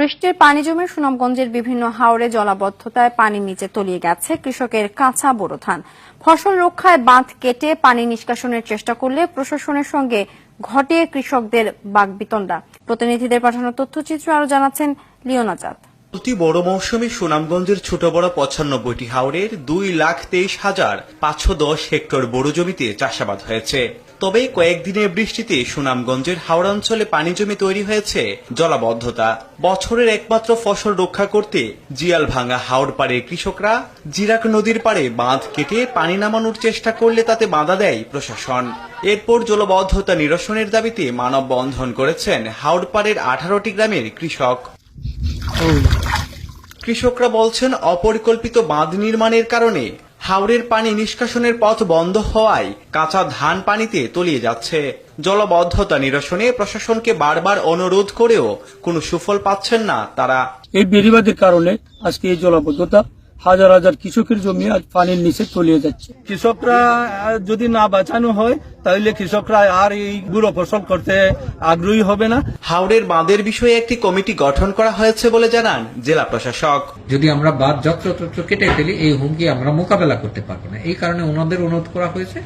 বৃষ্টির পানি জমে সুনামগঞ্জের বিভিন্ন হাওরে জলাবদ্ধতায় পানির নিচে তলিয়ে গেছে কৃষকের কাঁচা বোরো ধান। ফসল রক্ষায় বাঁধ কেটে পানি নিষ্কাশনের চেষ্টা করলে প্রশাসনের সঙ্গে ঘটে কৃষকদের বাকবিতণ্ডা। প্রতিনিধিদের পাঠানো তথ্যচিত্র আরো জানাচ্ছেন লিওন আজাদ। চলতি বড় মৌসুমে সুনামগঞ্জের ছোট বড় ৯৫টি হাওরের ২,২৩,৫১০ হেক্টর বোরো জমিতে চাষাবাদ হয়েছে। তবে কয়েকদিনের বৃষ্টিতে সুনামগঞ্জের হাওড়াঞ্চলে পানি জমে তৈরি হয়েছে জলাবদ্ধতা। বছরের একমাত্র ফসল রক্ষা করতে জিয়াল ভাঙা হাওড় পাড়ের কৃষকরা জিরাক নদীর পাড়ে বাঁধ কেটে পানি নামানোর চেষ্টা করলে তাতে বাধা দেয় প্রশাসন। এরপর জলাবদ্ধতা নিরসনের দাবিতে মানববন্ধন করেছেন হাওড় পাড়ের ১৮টি গ্রামের কৃষক। কৃষকরা বলছেন, অপরিকল্পিত বাঁধ নির্মাণের কারণে হাওরের পানি নিষ্কাশনের পথ বন্ধ হওয়ায় কাঁচা ধান পানিতে তলিয়ে যাচ্ছে। জলাবদ্ধতা নিরসনে প্রশাসনকে বারবার অনুরোধ করেও কোনো সুফল পাচ্ছেন না তারা। এই বেড়িবাঁধের কারণে আজকে এই জলাবদ্ধতা, হাজার হাজার কৃষকের জমি আজ পানির নিচে তলিয়ে যাচ্ছে। কৃষকরা যদি না বাঁচানো হয় তাহলে কৃষকরা আর এই গুঁড়ো ফসল করতে আগ্রহী হবে না। হাওরের বাঁধের বিষয়ে একটি কমিটি গঠন করা হয়েছে বলে জানান জেলা প্রশাসক। যদি আমরা বাঁধ যত্রতত্র কেটে ফেলি এই হুমকি আমরা মোকাবেলা করতে পারবো না। এই কারণে ওনাদের অনুরোধ করা হয়েছে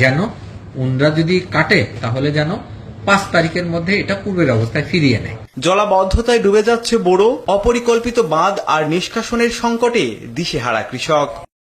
যেন ওনারা যদি কাটে তাহলে যেন ৫ তারিখের মধ্যে এটা পূর্বের অবস্থায় ফিরিয়ে নেয়। জলাবদ্ধতায় ডুবে যাচ্ছে বোরো, অপরিকল্পিত বাঁধ আর নিষ্কাশনের সংকটে দিশেহারা কৃষক।